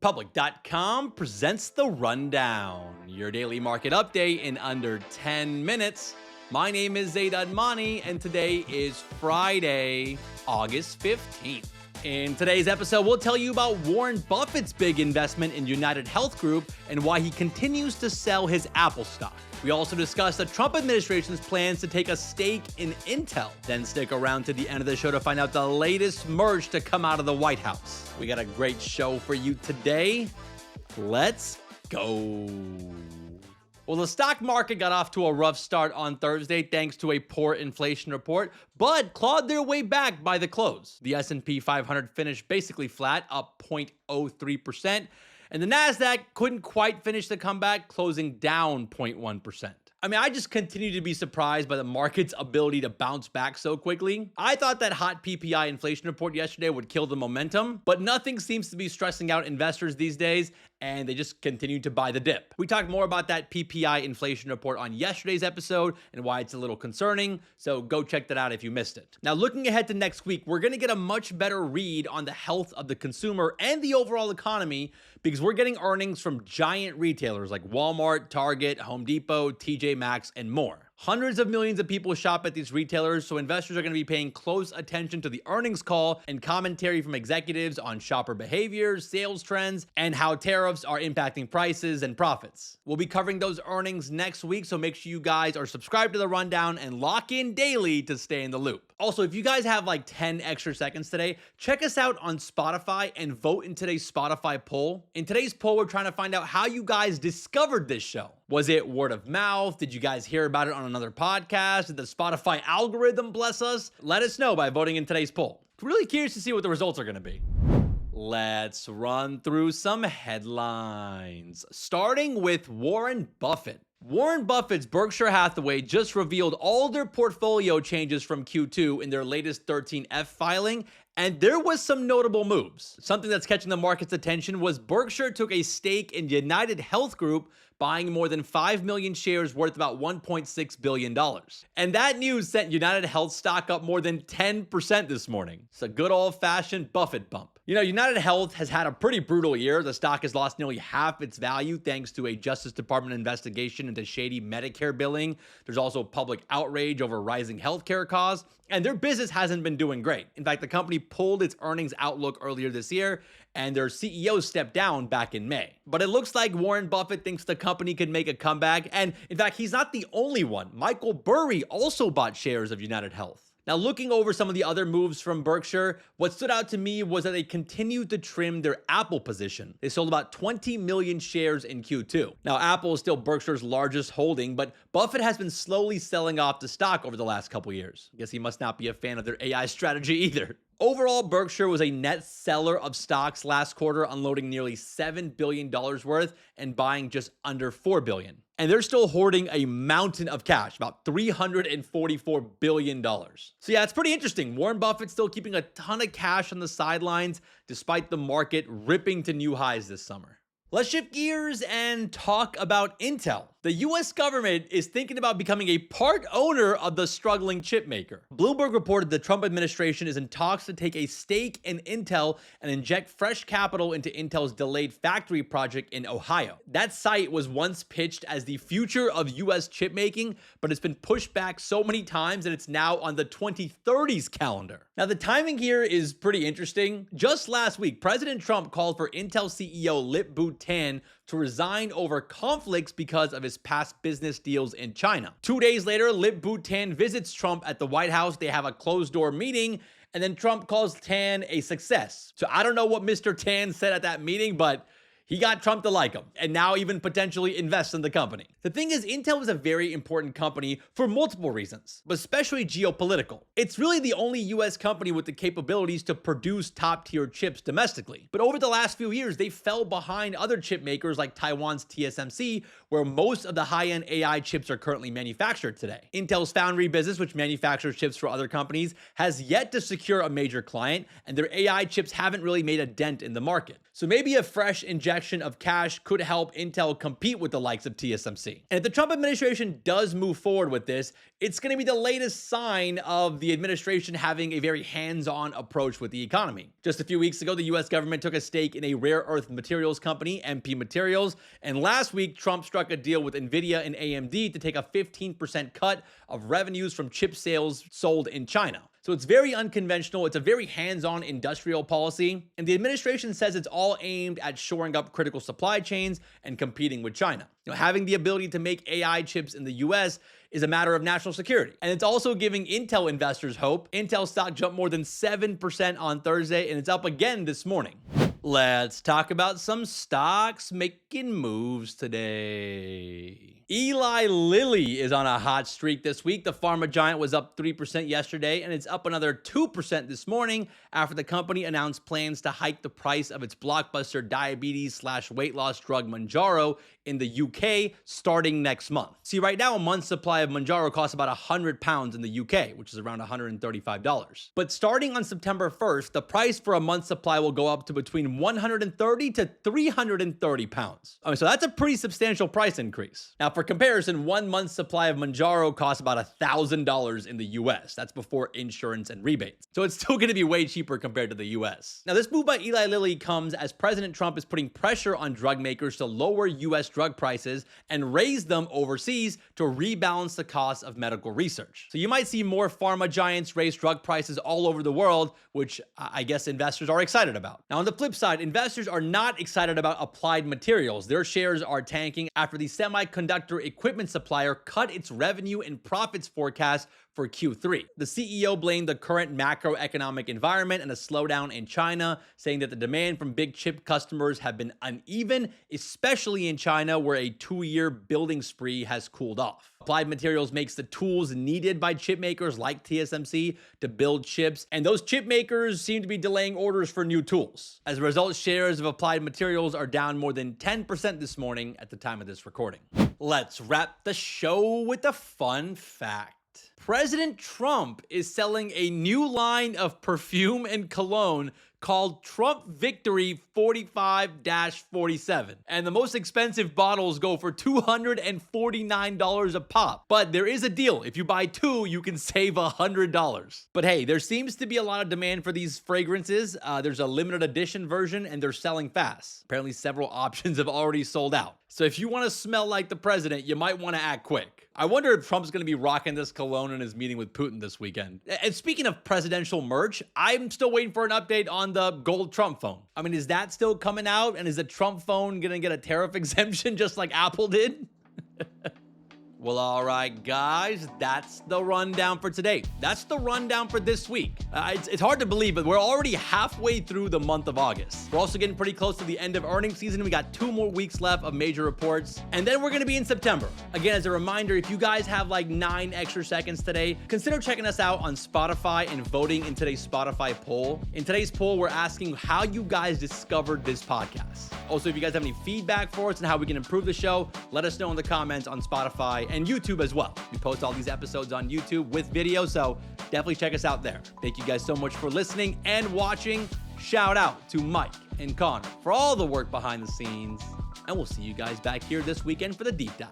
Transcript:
TradePublic.com presents The Rundown, your daily market update in under 10 minutes. My name is Zaid Admani, and today is Friday, August 15th. In today's episode, we'll tell you about Warren Buffett's big investment in UnitedHealth Group and why he continues to sell his Apple stock. We also discuss the Trump administration's plans to take a stake in Intel. Then stick around to the end of the show to find out the latest merge to come out of the White House. We got a great show for you today. Let's go. Well, the stock market got off to a rough start on Thursday thanks to a poor inflation report, but clawed their way back by the close. The S&P 500 finished basically flat, up 0.03%, and the Nasdaq couldn't quite finish the comeback, closing down 0.1%. I just continue to be surprised by the market's ability to bounce back so quickly. I thought that hot PPI inflation report yesterday would kill the momentum, but nothing seems to be stressing out investors these days, and they just continue to buy the dip. We talked more about that PPI inflation report on yesterday's episode and why it's a little concerning, so go check that out if you missed it. Now, looking ahead to next week, we're going to get a much better read on the health of the consumer and the overall economy because we're getting earnings from giant retailers like Walmart, Target, Home Depot, TJ Maxx, and more. Hundreds of millions of people shop at these retailers, so investors are going to be paying close attention to the earnings call and commentary from executives on shopper behaviors, sales trends, and how tariffs are impacting prices and profits. We'll be covering those earnings next week, so make sure you guys are subscribed to The Rundown and lock in daily to stay in the loop. Also, if you guys have like 10 extra seconds today, check us out on Spotify and vote in today's Spotify poll. In today's poll, we're trying to find out how you guys discovered this show. Was it word of mouth? Did you guys hear about it on another podcast? Did the Spotify algorithm bless us? Let us know by voting in today's poll. Really curious to see what the results are going to be. Let's run through some headlines, starting with Warren Buffett. Warren Buffett's Berkshire Hathaway just revealed all their portfolio changes from Q2 in their latest 13F filing, and there was some notable moves. Something that's catching the market's attention was Berkshire took a stake in UnitedHealth Group, buying more than 5 million shares worth about $1.6 billion. And that news sent UnitedHealth stock up more than 10% this morning. It's a good old-fashioned Buffett bump. UnitedHealth has had a pretty brutal year. The stock has lost nearly half its value thanks to a Justice Department investigation into shady Medicare billing. There's also public outrage over rising healthcare costs, and their business hasn't been doing great. In fact, the company pulled its earnings outlook earlier this year, and their CEO stepped down back in May. But it looks like Warren Buffett thinks the company could make a comeback, and in fact, he's not the only one. Michael Burry also bought shares of UnitedHealth. Now, looking over some of the other moves from Berkshire, what stood out to me was that they continued to trim their Apple position. They sold about 20 million shares in Q2. Now, Apple is still Berkshire's largest holding, but Buffett has been slowly selling off the stock over the last couple years. I guess he must not be a fan of their AI strategy either. Overall, Berkshire was a net seller of stocks last quarter, unloading nearly $7 billion worth and buying just under $4 billion. And they're still hoarding a mountain of cash, about $344 billion. So yeah, it's pretty interesting. Warren Buffett's still keeping a ton of cash on the sidelines despite the market ripping to new highs this summer. Let's shift gears and talk about Intel. The US government is thinking about becoming a part owner of the struggling chip maker. Bloomberg reported the Trump administration is in talks to take a stake in Intel and inject fresh capital into Intel's delayed factory project in Ohio. That site was once pitched as the future of US chip making, but it's been pushed back so many times that it's now on the 2030s calendar. Now, the timing here is pretty interesting. Just last week, President Trump called for Intel CEO Lip-Bu Tan to resign over conflicts because of his past business deals in China. 2 days later, Lip-Bu Tan visits Trump at the White House. They have a closed-door meeting, and then Trump calls Tan a success. So I don't know what Mr. Tan said at that meeting, but he got Trump to like him, and now even potentially invest in the company. The thing is, Intel is a very important company for multiple reasons, but especially geopolitical. It's really the only US company with the capabilities to produce top-tier chips domestically. But over the last few years, they fell behind other chip makers like Taiwan's TSMC, where most of the high-end AI chips are currently manufactured today. Intel's foundry business, which manufactures chips for other companies, has yet to secure a major client, and their AI chips haven't really made a dent in the market. So maybe a fresh injection injection of cash could help Intel compete with the likes of TSMC. And if the Trump administration does move forward with this, it's going to be the latest sign of the administration having a very hands-on approach with the economy. Just a few weeks ago, the US government took a stake in a rare earth materials company, MP Materials, and last week, Trump struck a deal with Nvidia and AMD to take a 15% cut of revenues from chip sales sold in China. So it's very unconventional. It's a very hands-on industrial policy. And the administration says it's all aimed at shoring up critical supply chains and competing with China. Having the ability to make AI chips in the US is a matter of national security. And it's also giving Intel investors hope. Intel stock jumped more than 7% on Thursday, and it's up again this morning. Let's talk about some stocks making moves today. Eli Lilly is on a hot streak this week. The pharma giant was up 3% yesterday, and it's up another 2% this morning after the company announced plans to hike the price of its blockbuster diabetes/weight loss drug Mounjaro in the UK starting next month. See, right now, a month's supply of Mounjaro costs about 100 pounds in the UK, which is around $135. But starting on September 1st, the price for a month's supply will go up to between 130 to 330 pounds. So that's a pretty substantial price increase. Now, for comparison, 1 month's supply of Mounjaro costs about $1,000 in the US. That's before insurance and rebates. So it's still going to be way cheaper compared to the US. Now, this move by Eli Lilly comes as President Trump is putting pressure on drug makers to lower US drug prices and raise them overseas to rebalance the cost of medical research. So you might see more pharma giants raise drug prices all over the world, which I guess investors are excited about. Now, on the flip side, investors are not excited about Applied Materials. Their shares are tanking after the semiconductor equipment supplier cut its revenue and profits forecast for Q3. The CEO blamed the current macroeconomic environment and a slowdown in China, saying that the demand from big chip customers have been uneven, especially in China, where a 2-year building spree has cooled off. Applied Materials makes the tools needed by chip makers like TSMC to build chips, and those chip makers seem to be delaying orders for new tools. As a result, shares of Applied Materials are down more than 10% this morning at the time of this recording. Let's wrap the show with a fun fact. President Trump is selling a new line of perfume and cologne called Trump Victory 45-47. And the most expensive bottles go for $249 a pop. But there is a deal. If you buy 2, you can save $100. But hey, there seems to be a lot of demand for these fragrances. There's a limited edition version and they're selling fast. Apparently several options have already sold out. So if you want to smell like the president, you might want to act quick. I wonder if Trump's going to be rocking this cologne in his meeting with Putin this weekend. And speaking of presidential merch, I'm still waiting for an update on the gold Trump phone. I mean, is that still coming out? And is the Trump phone going to get a tariff exemption just like Apple did? Well, all right, guys, that's the rundown for today. That's the rundown for this week. It's hard to believe, but we're already halfway through the month of August. We're also getting pretty close to the end of earnings season. We got 2 more weeks left of major reports, and then we're going to be in September. Again, as a reminder, if you guys have like 9 extra seconds today, consider checking us out on Spotify and voting in today's Spotify poll. In today's poll, we're asking how you guys discovered this podcast. Also, if you guys have any feedback for us and how we can improve the show, let us know in the comments on Spotify and YouTube as well. We post all these episodes on YouTube with video, so definitely check us out there. Thank you guys so much for listening and watching. Shout out to Mike and Connor for all the work behind the scenes, and we'll see you guys back here this weekend for the deep dive.